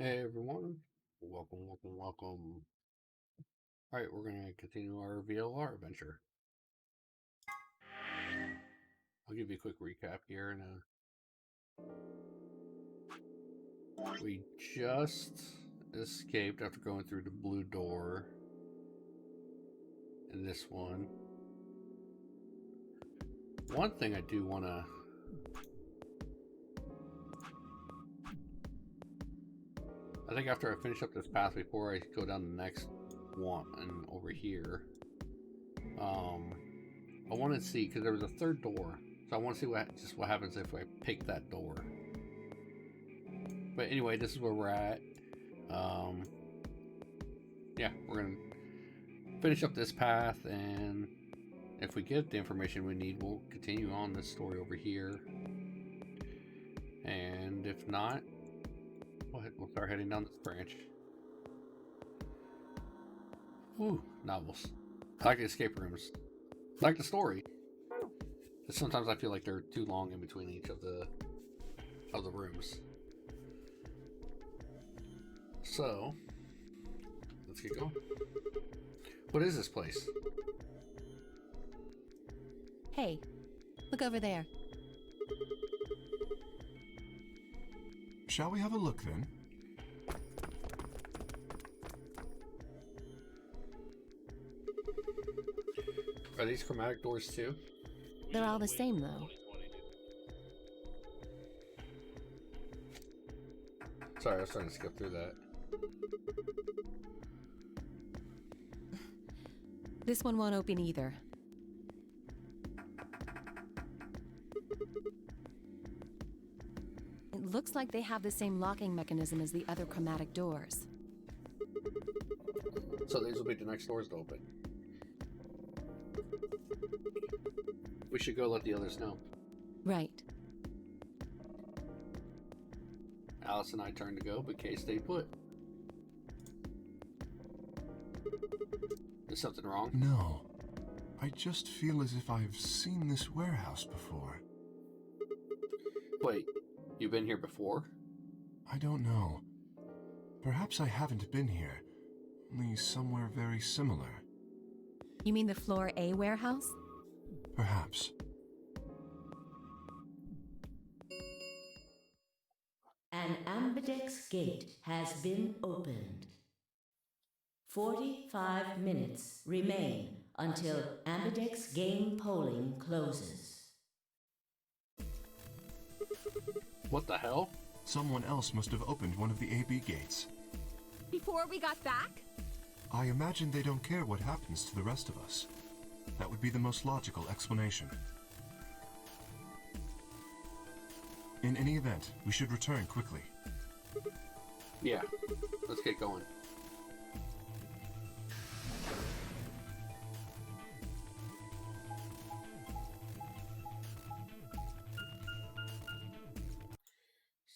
Hey everyone, welcome. All right, we're going to continue our VLR adventure. I'll give you a quick recap here. We just escaped after going through the blue door in this one. One thing I do want to I think after I finish up this path before I go down the next one and over here, I want to see, because there was a third door, so I want to see what happens if I pick that door. But anyway, this is where we're at. Yeah, we're gonna finish up this path, and if we get the information we need, we'll continue on this story over here. And if not, we'll start heading down this branch. Ooh, novels. I like the escape rooms. I like the story. But sometimes I feel like they're too long in between each of the rooms. So, let's get going. What is this place? Hey, look over there. Shall we have a look then? Are these chromatic doors too? They're all the same, though. Sorry, I was trying to skip through that. This one won't open either. It looks like they have the same locking mechanism as the other chromatic doors. So these will be the next doors to open. We should go let the others know. Right. Alice and I turned to go, but Kay stayed put. Is something wrong? No. I just feel as if I've seen this warehouse before. Wait, you've been here before? I don't know. Perhaps I haven't been here, only somewhere very similar. You mean the Floor A warehouse? Perhaps. An Ambidex gate has been opened. 45 minutes remain until Ambidex game polling closes. What the hell? Someone else must have opened one of the AB gates. Before we got back? I imagine they don't care what happens to the rest of us. That would be the most logical explanation. In any event, we should return quickly. Yeah, let's get going.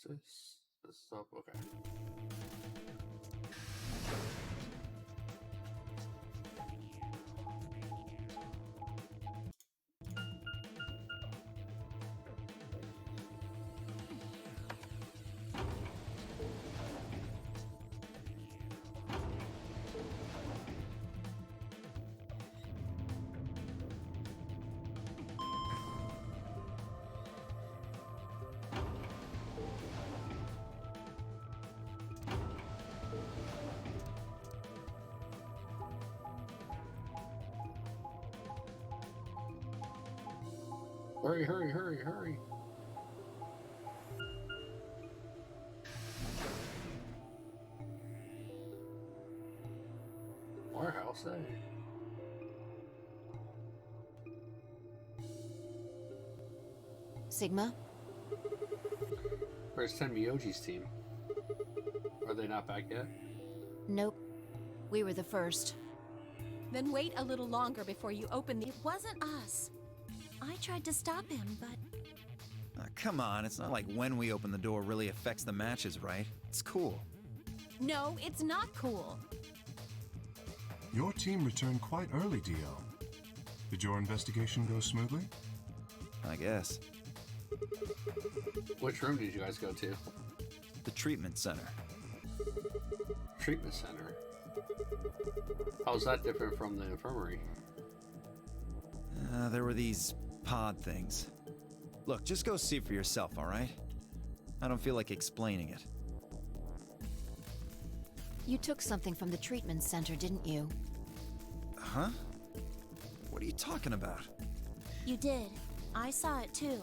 This is up, okay. Hurry, hurry, hurry, hurry. Warehouse, eh? Sigma? Where's Tenmyoji's team? Are they not back yet? Nope. We were the first. Then wait a little longer before you open the... It wasn't us. I tried to stop him, but... Come on, it's not like when we open the door really affects the matches, right? It's cool. No, it's not cool. Your team returned quite early, Dio. Did your investigation go smoothly? I guess. Which room did you guys go to? The treatment center. Treatment center. How's that different from the infirmary? There were these pod things. Look, just go see for yourself, alright? I don't feel like explaining it. You took something from the treatment center, didn't you? Huh? What are you talking about? You did. I saw it too.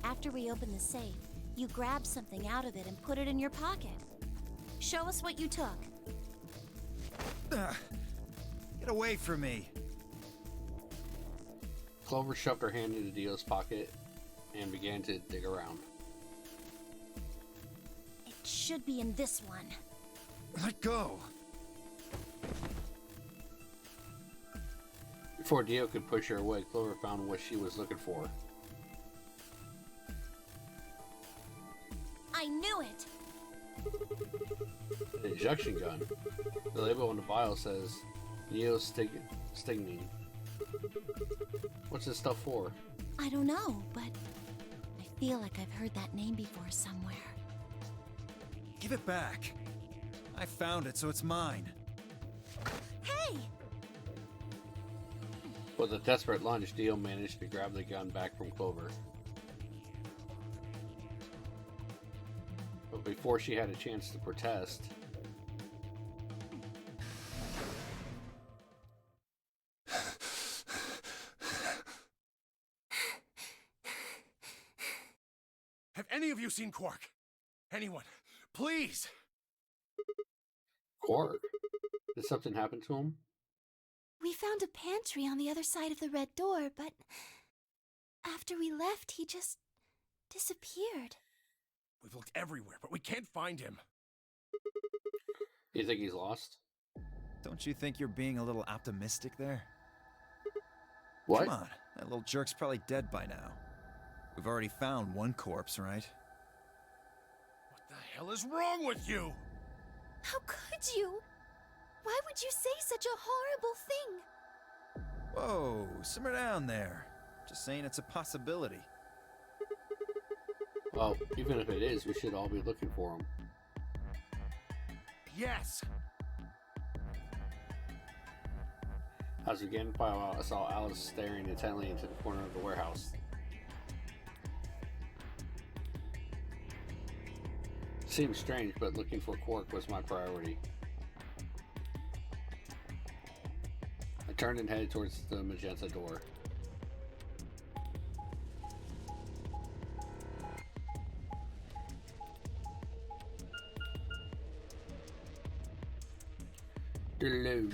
After we opened the safe, you grabbed something out of it and put it in your pocket. Show us what you took. Get away from me! Clover shoved her hand into Dio's pocket and began to dig around. It should be in this one. Let go! Before Dio could push her away, Clover found what she was looking for. I knew it! An injection gun. The label on the vial says Neostigmine. What's this stuff for? I don't know, but I feel like I've heard that name before somewhere. Give it back! I found it, so it's mine. Hey! With a desperate lunge, Dio managed to grab the gun back from Clover. But before she had a chance to protest, Have any of you seen Quark? Anyone? Please! Quark? Did something happen to him? We found a pantry on the other side of the red door, but after we left, he just disappeared. We've looked everywhere, but we can't find him. You think he's lost? Don't you think you're being a little optimistic there? What? Come on, that little jerk's probably dead by now. We've already found one corpse, right? What the hell is wrong with you? How could you? Why would you say such a horrible thing? Whoa, simmer down there. Just saying it's a possibility. Well, even if it is, we should all be looking for him. Yes! As we began to pile out, I saw Alice staring intently into the corner of the warehouse. Seemed strange, but looking for Quark was my priority. I turned and headed towards the magenta door. Deluge.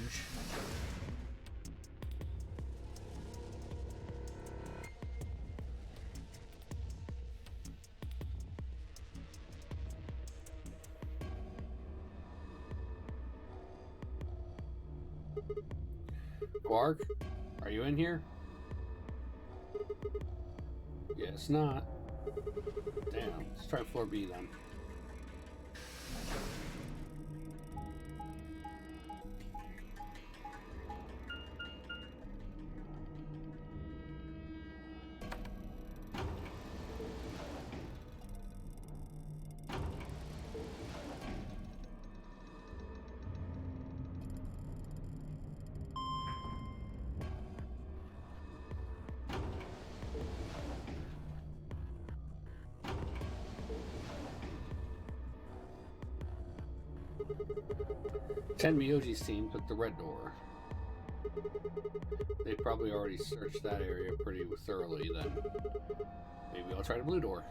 Quark, are you in here? Guess not. Damn, let's try floor B then. Tenmyoji's team took the red door. They probably already searched that area pretty thoroughly then. Maybe I'll try the blue door.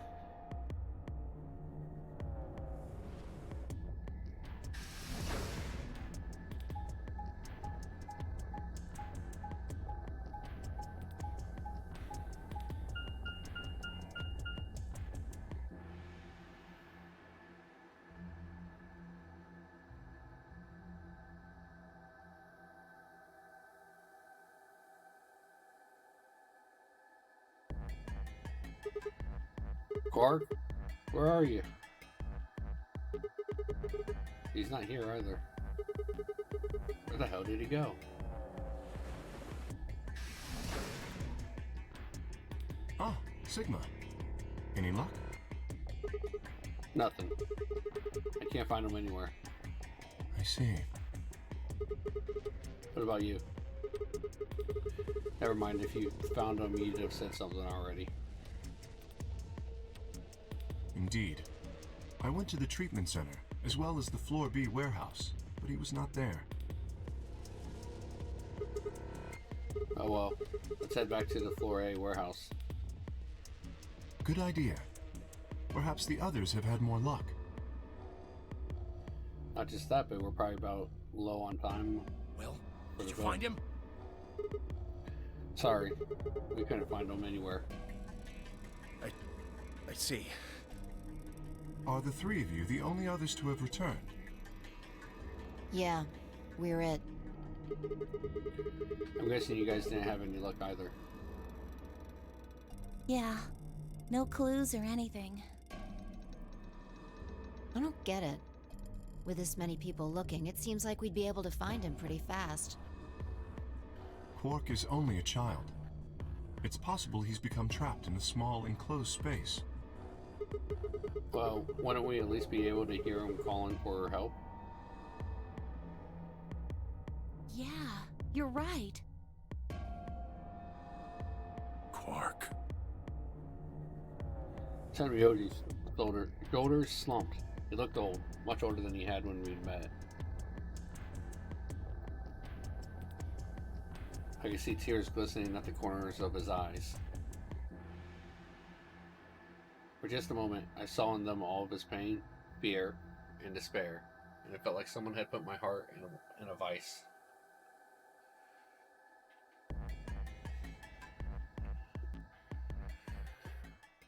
Quark, where are you? He's not here either. Where the hell did he go? Ah, Sigma. Any luck? Nothing. I can't find him anywhere. I see. What about you? Never mind, if you found them, you'd have said something already. Indeed. I went to the treatment center, as well as the Floor B warehouse, but he was not there. Oh well, let's head back to the Floor A warehouse. Good idea. Perhaps the others have had more luck. Not just that, but we're probably about low on time. Well, For did you the vote. find him? Sorry, we couldn't find them anywhere. I see. Are the three of you the only others to have returned? Yeah, we're it. I'm guessing you guys didn't have any luck either. Yeah. No clues or anything. I don't get it. With this many people looking, it seems like we'd be able to find him pretty fast. Quark is only a child. It's possible he's become trapped in a small, enclosed space. Well, why don't we at least be able to hear him calling for help? Yeah, you're right. Quark. Tenryo's shoulders slumped. He looked old, much older than he had when we met. I could see tears glistening at the corners of his eyes. For just a moment, I saw in them all of his pain, fear, and despair, and it felt like someone had put my heart in a vice.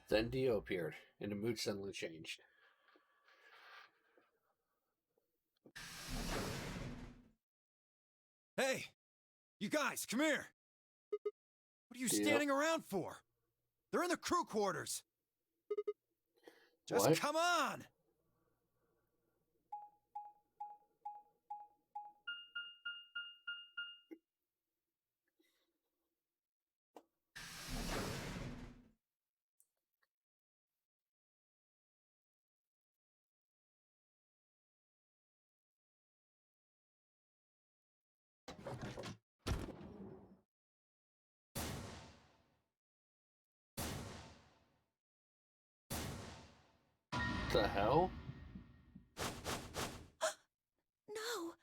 Then Dio appeared, and the mood suddenly changed. Hey! You guys, come here! What are you Dio? standing around for? They're in the crew quarters! Just What? come on! The hell? No!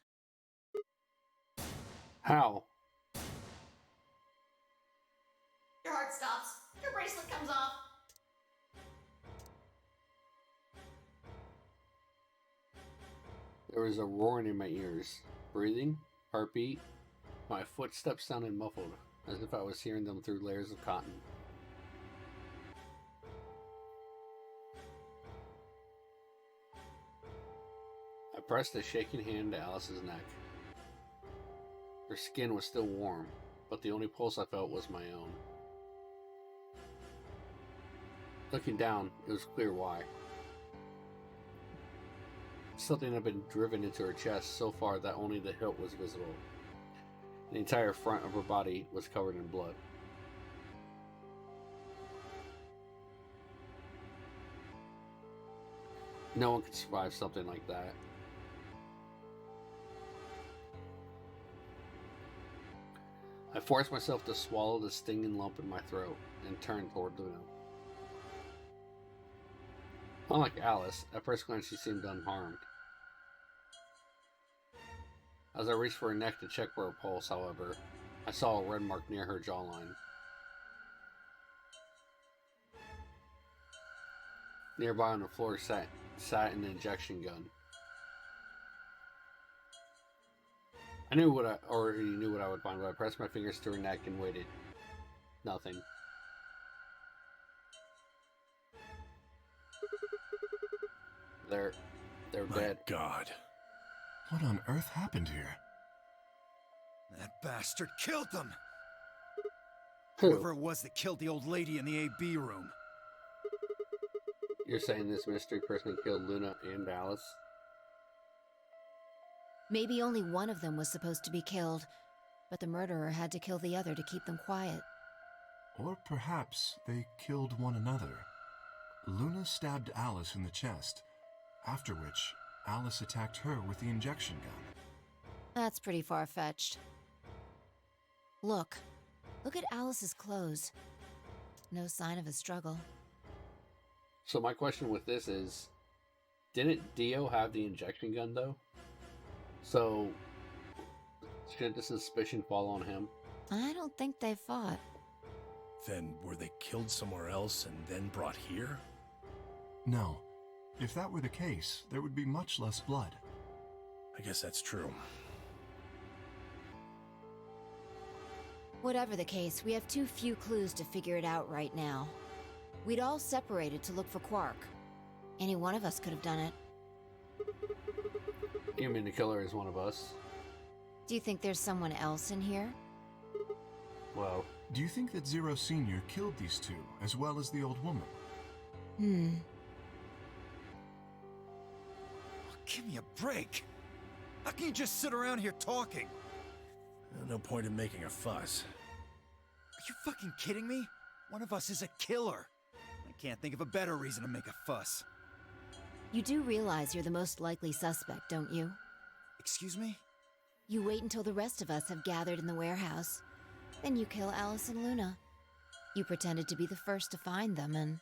How? Your heart stops. Your bracelet comes off. There was a roaring in my ears. Breathing, heartbeat, my footsteps sounded muffled, as if I was hearing them through layers of cotton. I pressed a shaking hand to Alice's neck. Her skin was still warm, but the only pulse I felt was my own. Looking down, it was clear why. Something had been driven into her chest so far that only the hilt was visible. The entire front of her body was covered in blood. No one could survive something like that. I forced myself to swallow the stinging lump in my throat and turned toward Luna. Unlike Alice, at first glance she seemed unharmed. As I reached for her neck to check for her pulse, however, I saw a red mark near her jawline. Nearby on the floor sat an injection gun. I knew what I already knew what I would find, but I pressed my fingers to her neck and waited. Nothing. They're My dead. God. What on earth happened here? That bastard killed them! Who? Whoever it was that killed the old lady in the AB room. You're saying this mystery person killed Luna and Alice? Maybe only one of them was supposed to be killed, but the murderer had to kill the other to keep them quiet. Or perhaps they killed one another. Luna stabbed Alice in the chest, after which Alice attacked her with the injection gun. That's pretty far-fetched. Look at Alice's clothes. No sign of a struggle. So my question with this is, didn't Dio have the injection gun though? So shouldn't the suspicion fall on him? I don't think they fought. Then were they killed somewhere else and then brought here? No. If that were the case, there would be much less blood. I guess that's true. Whatever the case, we have too few clues to figure it out right now. We'd all separated to look for Quark. Any one of us could have done it. You mean the killer is one of us? Do you think there's someone else in here? Well, Do you think that Zero Sr. killed these two, as well as the old woman? Give me a break. How can you just sit around here talking? No point in making a fuss. Are you fucking kidding me? One of us is a killer. I can't think of a better reason to make a fuss. You do realize you're the most likely suspect, don't you? Excuse me? You wait until the rest of us have gathered in the warehouse. Then you kill Alice and Luna. You pretended to be the first to find them, and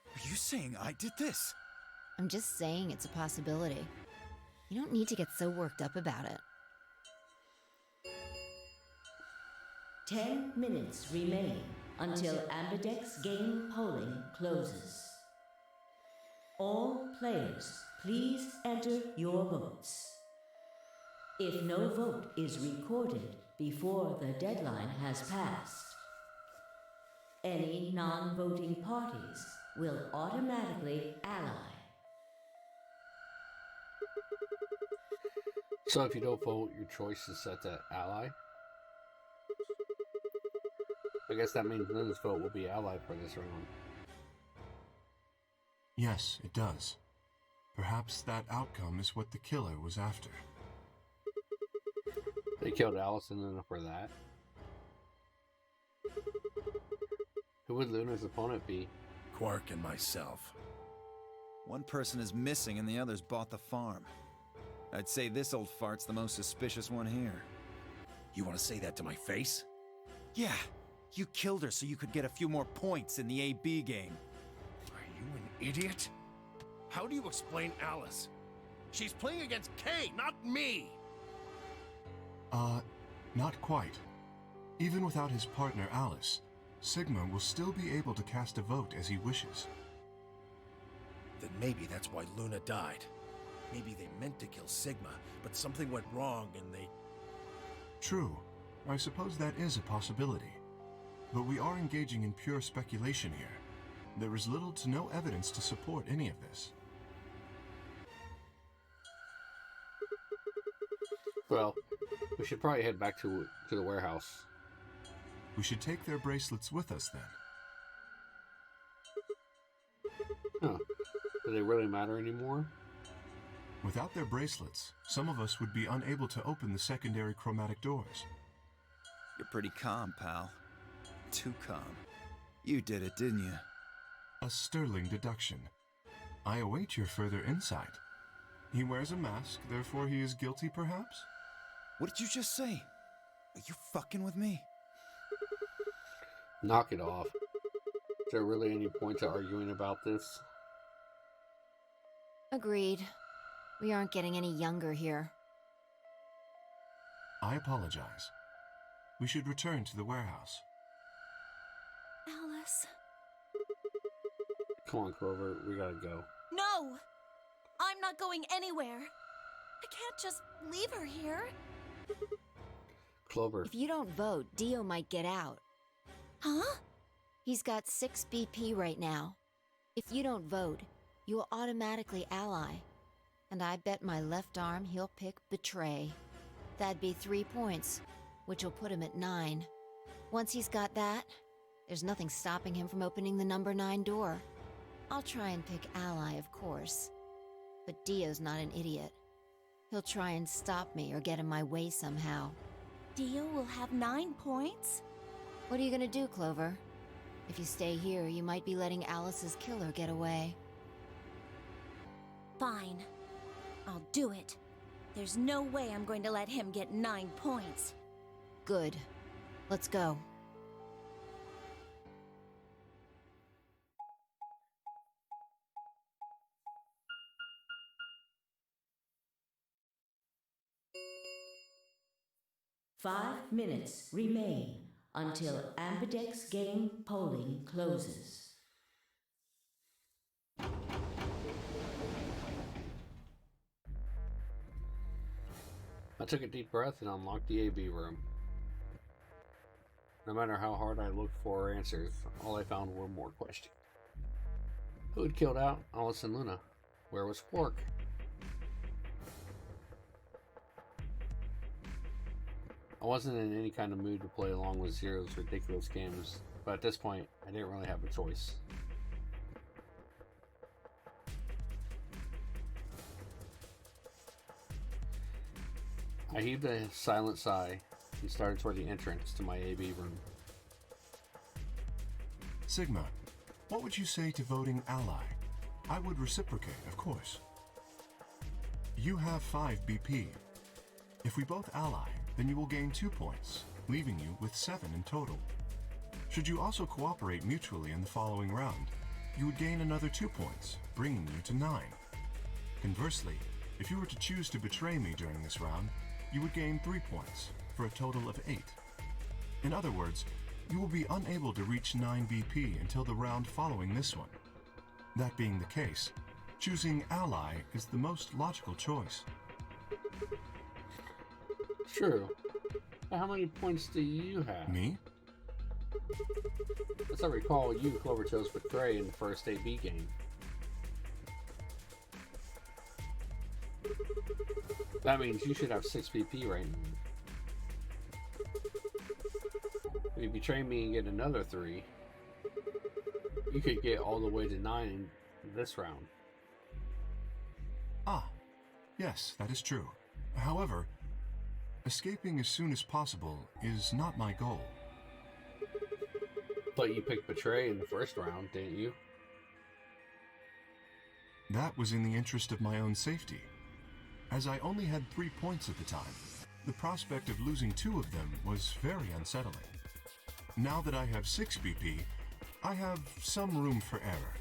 Are you saying I did this? I'm just saying it's a possibility. You don't need to get so worked up about it. 10 minutes remain until Ambidex game polling closes. All players, please enter your votes. If no vote is recorded before the deadline has passed, any non-voting parties will automatically ally. so if you don't vote, your choice is set to ally. I guess that means Luna's vote will be ally for this round. Yes, it does. Perhaps that outcome is what the killer was after. They killed Alice and Luna for that. Who would Luna's opponent be? Quark and myself. One person is missing and the others bought the farm. I'd say this old fart's the most suspicious one here. You want to say that to my face? Yeah, you killed her so you could get a few more points in the AB game. Are you an idiot? How do you explain Alice? She's playing against Kay, not me! Not quite. Even without his partner Alice, Sigma will still be able to cast a vote as he wishes. Then maybe that's why Luna died. Maybe they meant to kill Sigma, but something went wrong and they... True. I suppose that is a possibility. But we are engaging in pure speculation here. There is little to no evidence to support any of this. Well, we should probably head back to the warehouse. We should take their bracelets with us then. Huh. Do they really matter anymore? Without their bracelets, some of us would be unable to open the secondary chromatic doors. You're pretty calm, pal. Too calm. You did it, didn't you? A sterling deduction. I await your further insight. He wears a mask, therefore he is guilty, perhaps? What did you just say? Are you fucking with me? Knock it off. Is there really any point to arguing about this? Agreed. We aren't getting any younger here. I apologize. We should return to the warehouse. Alice. Come on, Clover, we gotta go. No! I'm not going anywhere. I can't just leave her here. Clover. If you don't vote, Dio might get out. Huh? He's got 6 BP right now. If you don't vote, you will automatically ally. And I bet my left arm he'll pick Betray. That'd be 3 points, which will put him at 9. Once he's got that, there's nothing stopping him from opening the number 9 door. I'll try and pick ally, of course. But Dio's not an idiot. He'll try and stop me or get in my way somehow. Dio will have 9 points? What are you gonna do, Clover? If you stay here, you might be letting Alice's killer get away. Fine. I'll do it. There's no way I'm going to let him get 9 points. Good. Let's go. Five minutes remain until Ambidex game polling closes. I took a deep breath and unlocked the AB room. No matter how hard I looked for answers, all I found were more questions. Who had killed out Alice and Luna? Where was Quark? I wasn't in any kind of mood to play along with Zero's ridiculous games, but at this point, I didn't really have a choice. I heaved a silent sigh and started toward the entrance to my AB room. Sigma, what would you say to voting ally? I would reciprocate, of course. You have 5 BP. If we both ally, then you will gain 2 points, leaving you with 7 in total. Should you also cooperate mutually in the following round, you would gain another 2 points, bringing you to 9. Conversely, if you were to choose to betray me during this round, you would gain 3 points, for a total of 8. In other words, you will be unable to reach 9 BP until the round following this one. That being the case, choosing ally is the most logical choice. True. But how many points do you have? Me? As I recall, you, Clover, chose Betray in the first AB game. That means you should have 6 BP right now. If you betray me and get another 3, you could get all the way to 9 in this round. Ah, yes, that is true. However, escaping as soon as possible is not my goal. But you picked Betray in the first round, didn't you? That was in the interest of my own safety. As I only had 3 points at the time, the prospect of losing 2 of them was very unsettling. Now that I have 6 BP, I have some room for error.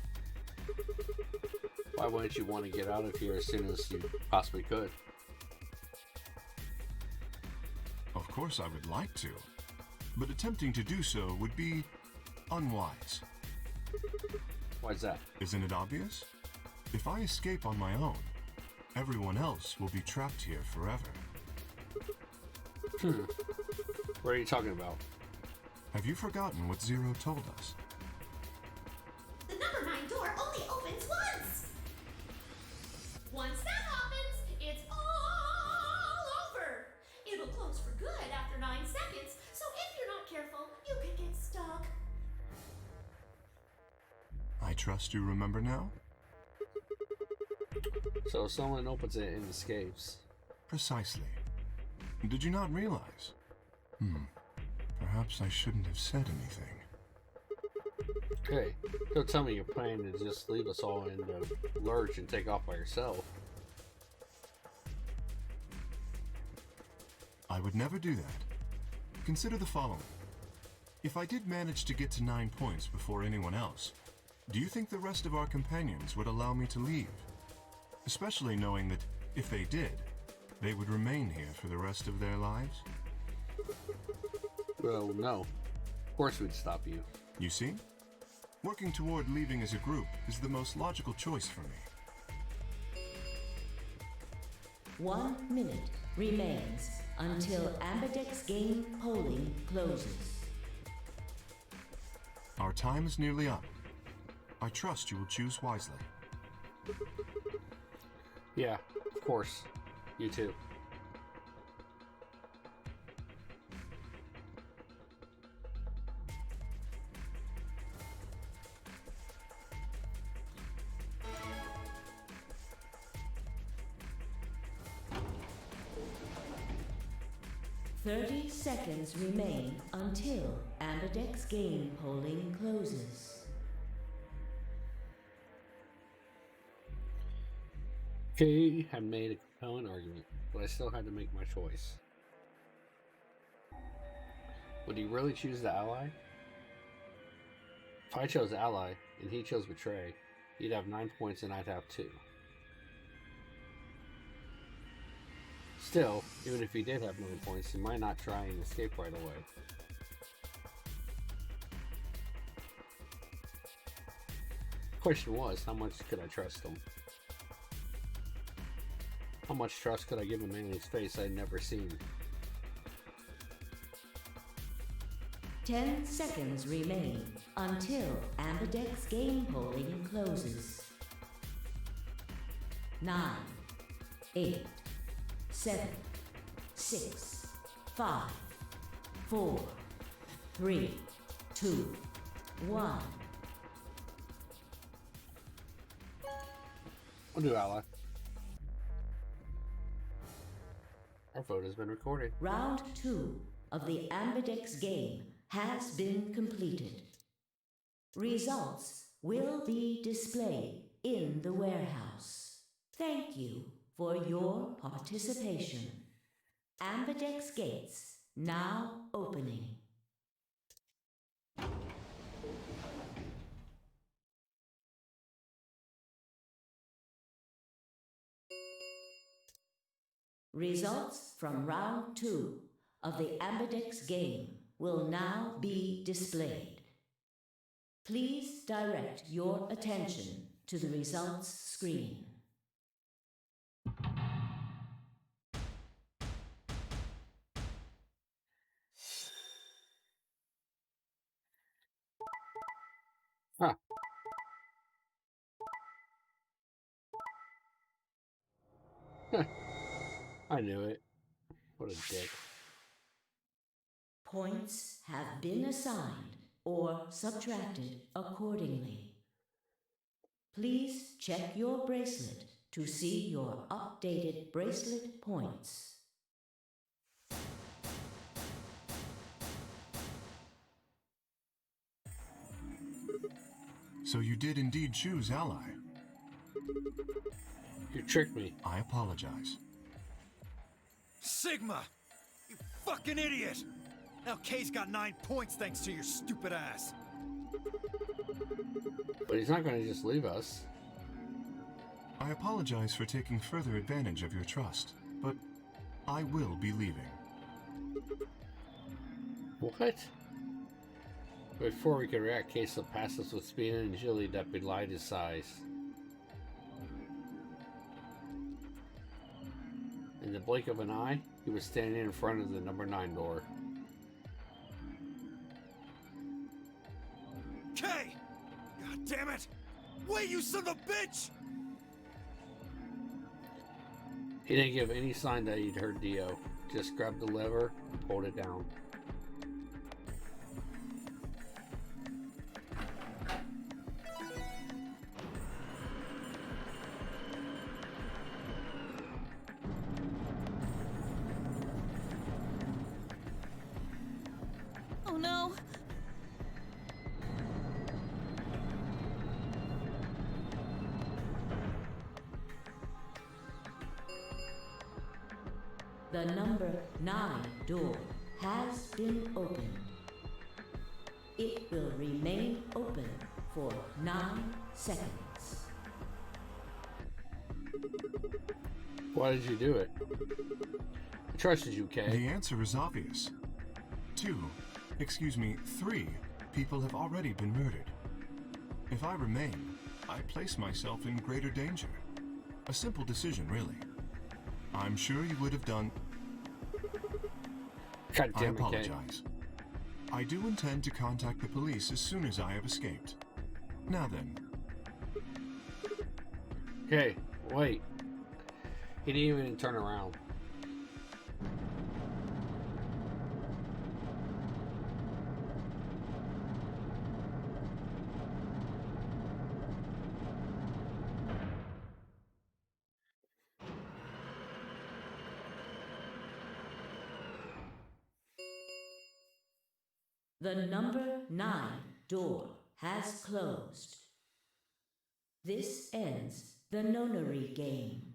Why wouldn't you want to get out of here as soon as you possibly could? Of course I would like to, but attempting to do so would be unwise. Why's that? Isn't it obvious? If I escape on my own, everyone else will be trapped here forever. What are you talking about? Have you forgotten what Zero told us? The number 9 door only opens once! Once that happens, it's all over! It'll close for good after 9 seconds, so if you're not careful, you could get stuck. I trust you remember now? So if someone opens it and escapes. Precisely. Did you not realize? Perhaps I shouldn't have said anything. Hey, don't tell me you're planning to just leave us all in the lurch and take off by yourself. I would never do that. Consider the following. If I did manage to get to 9 points before anyone else, do you think the rest of our companions would allow me to leave? Especially knowing that, if they did, they would remain here for the rest of their lives? Well, no. Of course we'd stop you. You see? Working toward leaving as a group is the most logical choice for me. 1 minute remains until Ambidex game polling closes. Our time is nearly up. I trust you will choose wisely. Yeah, of course. You too. "30 seconds remain until Ambidex game polling closes." Kay had made a compelling argument, but I still had to make my choice. Would he really choose the ally? If I chose ally and he chose betray, he'd have 9 points and I'd have 2. Still, even if he did have 9 points, he might not try and escape right away. The question was, how much could I trust him? How much trust could I give a man whose face I'd never seen? 10 seconds remain until Ambidex game polling closes. 9, 8, 7, 6, 5, 4, 3, 2, 1. I'll do ally. Our vote has been recorded. Round 2 of the Ambidex game has been completed. Results will be displayed in the warehouse. Thank you for your participation. Ambidex gates now opening. Results from round 2 of the Ambidex game will now be displayed. Please direct your attention to the results screen. Huh. I knew it. What a dick. Points have been assigned or subtracted accordingly. Please check your bracelet to see your updated bracelet points. So you did indeed choose ally. You tricked me. I apologize. Sigma! You fucking idiot! Now Kay's got 9 points thanks to your stupid ass. But he's not going to just leave us. I apologize for taking further advantage of your trust, but I will be leaving. What? Before we could react, Kay slipped past us with speed and agility that belied his size. In the blink of an eye, he was standing in front of the number 9 door. Kay! God damn it! Wait, you son of a bitch! He didn't give any sign that he'd heard Dio. Just grabbed the lever and pulled it down. Oh no! The number 9 door has been opened. It will remain open for 9 seconds. Why did you do it? I trusted you, Kay. The answer is obvious. 3 people have already been murdered. If I remain, I place myself in greater danger. A simple decision, really. I'm sure you would have done... God I damn it, Kay. apologize. I do intend to contact the police as soon as I have escaped. Now then, Kay, wait. He didn't even turn around. The number 9 door has closed. This ends the nonary game.